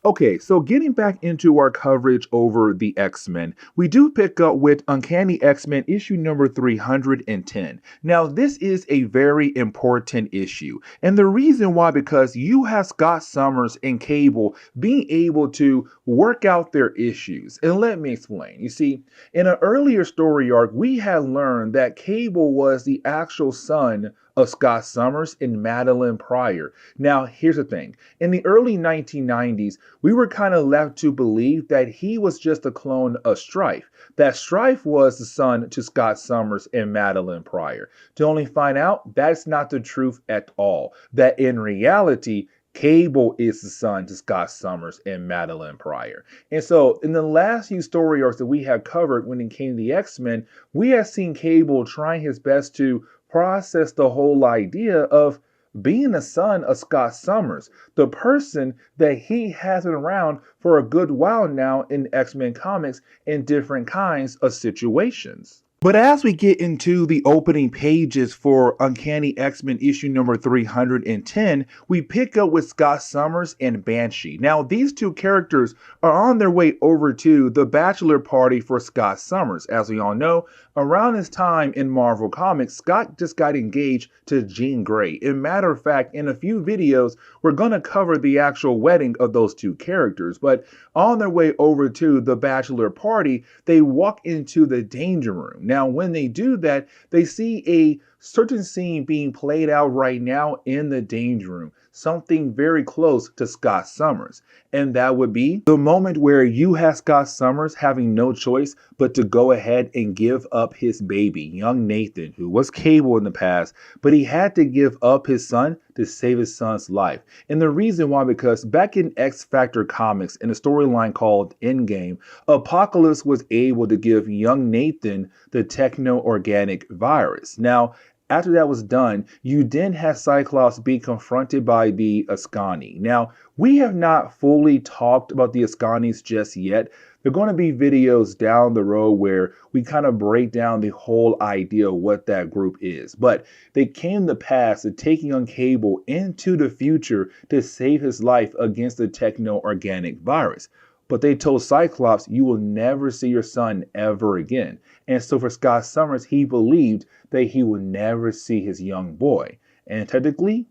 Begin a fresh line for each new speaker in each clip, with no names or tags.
Okay, so getting back into our coverage over the X-Men, we do pick up with Uncanny X-Men issue number 310. Now, this is a very important issue, and the reason why, because you have Scott Summers and Cable being able to work out their issues. And let me explain. You see, in an earlier story arc, we had learned that Cable was the actual son of Scott Summers and Madeline Pryor. Now, here's the thing. In the early 1990s, we were kind of left to believe that he was just a clone of Strife, that Strife was the son to Scott Summers and Madeline Pryor, to only find out that's not the truth at all, that in reality, Cable is the son to Scott Summers and Madeline Pryor. And so, in the last few story arcs that we had covered when it came to the X-Men, we have seen Cable trying his best to process the whole idea of being the son of Scott Summers, the person that he has been around for a good while now in X-Men comics in different kinds of situations. But as we get into the opening pages for Uncanny X-Men issue number 310, we pick up with Scott Summers and Banshee. Now, these two characters are on their way over to the bachelor party for Scott Summers. As we all know, around this time in Marvel Comics, Scott just got engaged to Jean Grey. As a matter of fact, in a few videos, we're going to cover the actual wedding of those two characters. But on their way over to the bachelor party, they walk into the danger room. Now, when they do that, they see a certain scene being played out right now in the danger room, something very close to Scott Summers. And that would be the moment where you have Scott Summers having no choice but to go ahead and give up his baby, young Nathan, who was Cable in the past, but he had to give up his son to save his son's life. And the reason why, because back in X Factor Comics, in a storyline called Endgame, Apocalypse was able to give young Nathan the techno-organic virus. Now, after that was done, you then had Cyclops be confronted by the Uncanny. Now, we have not fully talked about the Uncannies just yet. There are going to be videos down the road where we kind of break down the whole idea of what that group is. But they came to pass to taking on Cable into the future to save his life against the techno-organic virus. But they told Cyclops, you will never see your son ever again. And so for Scott Summers, he believed that he would never see his young boy. And technically,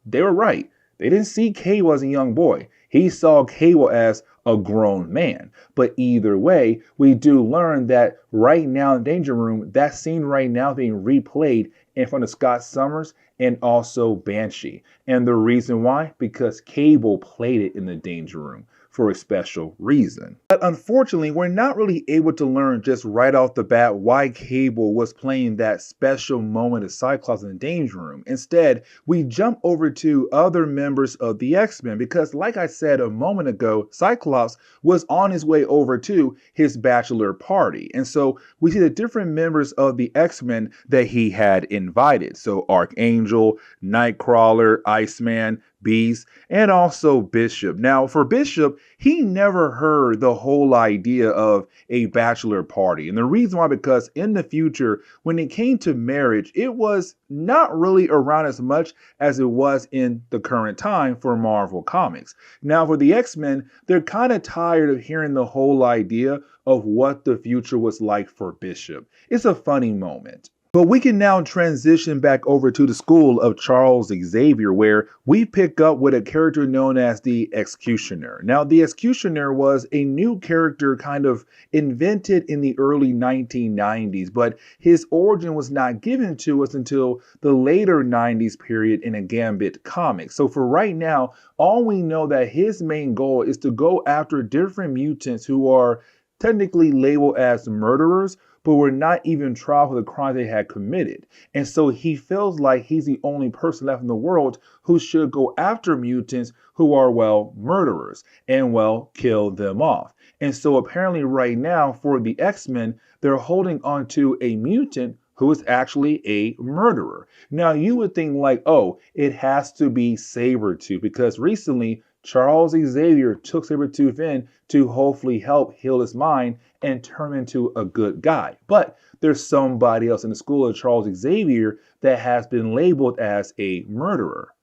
they were right. They didn't see Cable as a young boy. He saw Cable as a grown man. But either way, we do learn that right now in Danger Room, that scene right now being replayed in front of Scott Summers and also Banshee. And the reason why? Because Cable played it in the Danger Room for a special reason. But unfortunately, we're not really able to learn just right off the bat why Cable was playing that special moment of Cyclops in the Danger Room. Instead, we jump over to other members of the X-Men because, like I said a moment ago, Cyclops was on his way over to his bachelor party. And so we see the different members of the X-Men that he had invited. So Archangel, Nightcrawler, Iceman, Beast, and also Bishop. Now, for Bishop, he never heard the whole idea of a bachelor party. And the reason why, because in the future, when it came to marriage, it was not really around as much as it was in the current time for Marvel Comics. Now, for the X-Men, they're kind of tired of hearing the whole idea of what the future was like for Bishop. It's a funny moment. But we can now transition back over to the school of Charles Xavier, where we pick up with a character known as the X-Cutioner. Now, the X-Cutioner was a new character kind of invented in the early 1990s, but his origin was not given to us until the later 90s period in a Gambit comic. So for right now, all we know that his main goal is to go after different mutants who are technically labeled as murderers, but were not even tried for the crime they had committed. And so he feels like he's the only person left in the world who should go after mutants who are, well, murderers and, well, kill them off. And so apparently right now for the X-Men, they're holding on to a mutant who is actually a murderer. Now you would think like, oh, it has to be Sabretooth, because recently Charles Xavier took Sabretooth in to hopefully help heal his mind and turn into a good guy. But there's somebody else in the school of Charles Xavier that has been labeled as a murderer.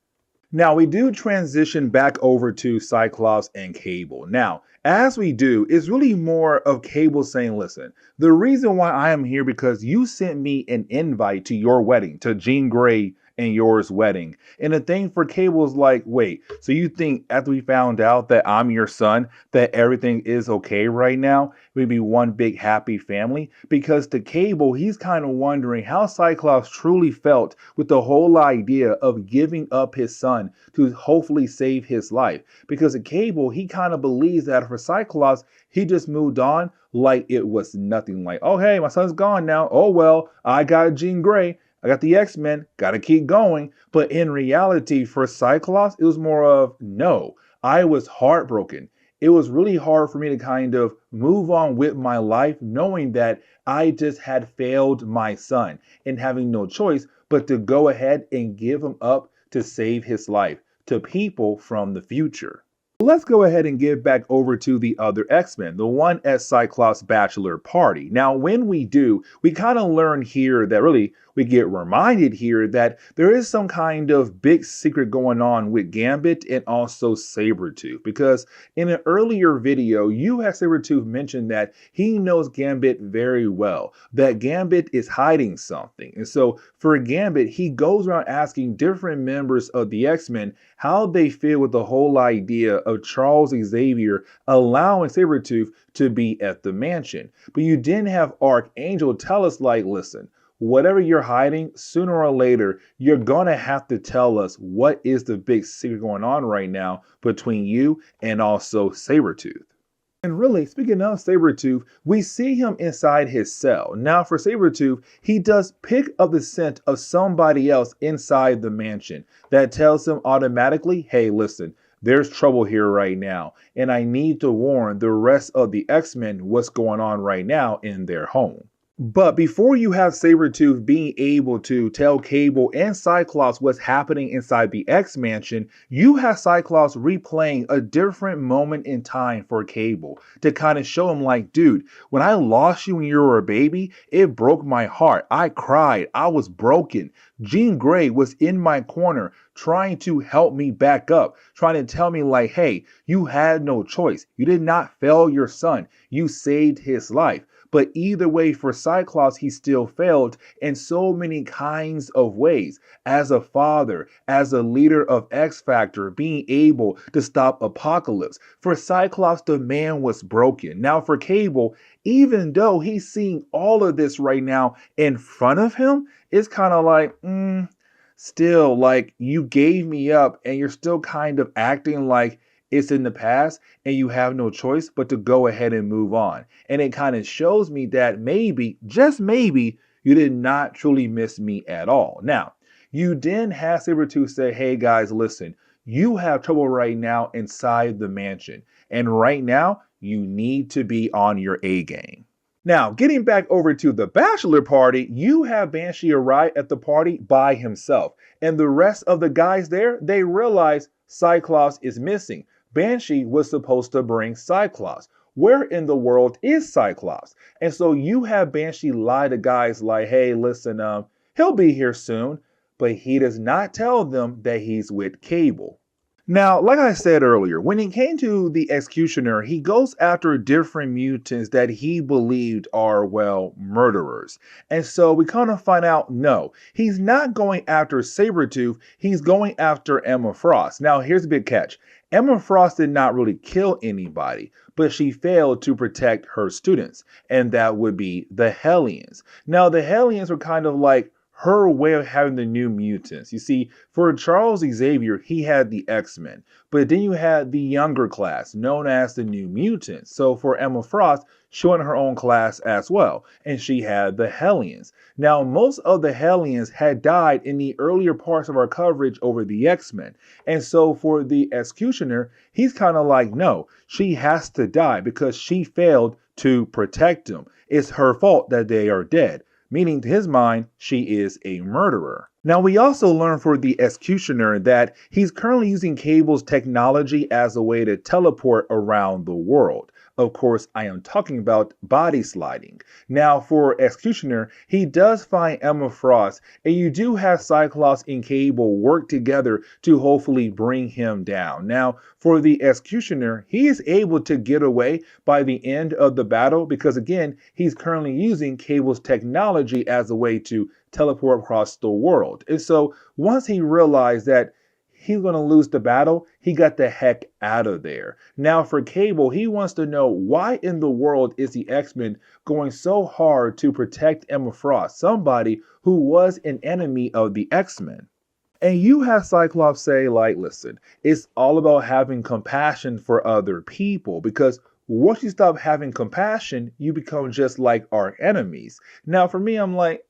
Now, we do transition back over to Cyclops and Cable. Now, as we do, it's really more of Cable saying, listen, the reason why I am here because you sent me an invite to your wedding, to Jean Grey and yours wedding. And the thing for Cable is like, wait, so you think after we found out that I'm your son, that everything is okay right now? We'd be one big happy family? Because to Cable, he's kind of wondering how Cyclops truly felt with the whole idea of giving up his son to hopefully save his life. Because to Cable, he kind of believes that for Cyclops, he just moved on like it was nothing. Like, oh, hey, my son's gone now. Oh, well, I got Jean Grey. I got the X-Men, gotta keep going. But in reality, for Cyclops, it was more of no, I was heartbroken. It was really hard for me to kind of move on with my life, knowing that I just had failed my son and having no choice but to go ahead and give him up to save his life to people from the future. Let's go ahead and give back over to the other X-Men, the one at Cyclops' bachelor party. Now, when we do, we kind of learn here that really we get reminded here that there is some kind of big secret going on with Gambit and also Sabretooth. Because in an earlier video, you had Sabretooth mention that he knows Gambit very well, that Gambit is hiding something. And so for Gambit, he goes around asking different members of the X-Men how they feel with the whole idea of Charles Xavier allowing Sabretooth to be at the mansion. But you didn't have Archangel tell us, like, listen, whatever you're hiding, sooner or later, you're going to have to tell us what is the big secret going on right now between you and also Sabretooth. And really, speaking of Sabretooth, we see him inside his cell. Now, for Sabretooth, he does pick up the scent of somebody else inside the mansion that tells him automatically, hey, listen, there's trouble here right now, and I need to warn the rest of the X-Men what's going on right now in their home. But before you have Sabretooth being able to tell Cable and Cyclops what's happening inside the X-Mansion, you have Cyclops replaying a different moment in time for Cable to kind of show him like, dude, when I lost you when you were a baby, it broke my heart. I cried. I was broken. Jean Grey was in my corner trying to help me back up, trying to tell me like, hey, you had no choice. You did not fail your son. You saved his life. But either way, for Cyclops, he still failed in so many kinds of ways. As a father, as a leader of X Factor, being able to stop Apocalypse. For Cyclops, the man was broken. Now for Cable, even though he's seeing all of this right now in front of him, it's kind of like, still, like, you gave me up and you're still kind of acting like it's in the past and you have no choice but to go ahead and move on. And it kind of shows me that maybe, just maybe, you did not truly miss me at all. Now, you then have Sabretooth say, hey guys, listen, you have trouble right now inside the mansion. And right now, you need to be on your A game. Now, getting back over to the bachelor party, you have Banshee arrive at the party by himself. And the rest of the guys there, they realize Cyclops is missing. Banshee was supposed to bring Cyclops. Where in the world is Cyclops? And so you have Banshee lie to guys like, hey, listen, he'll be here soon. But he does not tell them that he's with Cable. Now, like I said earlier, when it came to the X-Cutioner, he goes after different mutants that he believed are, well, murderers. And so we kind of find out, no, he's not going after Sabretooth, he's going after Emma Frost. Now, here's a big catch. Emma Frost did not really kill anybody, but she failed to protect her students, and that would be the Hellions. Now, the Hellions were kind of like her way of having the new mutants. You see, for Charles Xavier, he had the X-Men, but then you had the younger class known as the New Mutants. So for Emma Frost, she went her own class as well, and she had the Hellions. Now, most of the Hellions had died in the earlier parts of our coverage over the X-Men, and so for the X-Cutioner, he's kind of like, no, she has to die because she failed to protect them. It's her fault that they are dead. Meaning to his mind, she is a murderer. Now, we also learn for the X-Cutioner that he's currently using Cable's technology as a way to teleport around the world. Of course, I am talking about body sliding. Now, for X-Cutioner, he does find Emma Frost, and you do have Cyclops and Cable work together to hopefully bring him down. Now, for the X-Cutioner, he is able to get away by the end of the battle because, again, he's currently using Cable's technology as a way to teleport across the world. And so once he realized that he's going to lose the battle, he got the heck out of there. Now for Cable, he wants to know why in the world is the X-Men going so hard to protect Emma Frost, somebody who was an enemy of the X-Men. And you have Cyclops say, like, listen, it's all about having compassion for other people because once you stop having compassion, you become just like our enemies. Now, for me, I'm like,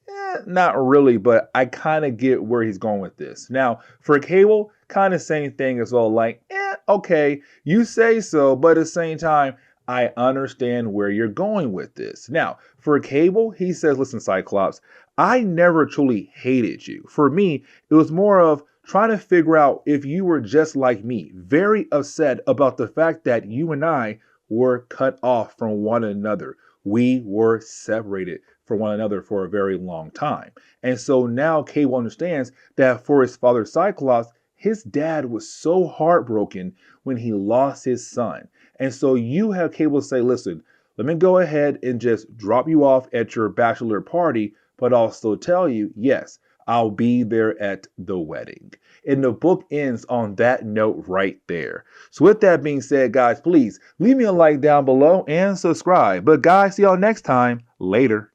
not really, but I kind of get where he's going with this. Now, for Cable, kind of same thing as well. Like, okay, you say so, but at the same time, I understand where you're going with this. Now, for Cable, he says, listen, Cyclops, I never truly hated you. For me, it was more of trying to figure out if you were just like me, very upset about the fact that you and I were cut off from one another. We were separated from one another for a very long time. And so now Cable understands that for his father Cyclops, his dad was so heartbroken when he lost his son. And so you have Cable say, listen, let me go ahead and just drop you off at your bachelor party, but also tell you, yes, I'll be there at the wedding. And the book ends on that note right there. So with that being said, guys, please leave me a like down below and subscribe. But guys, see y'all next time. Later.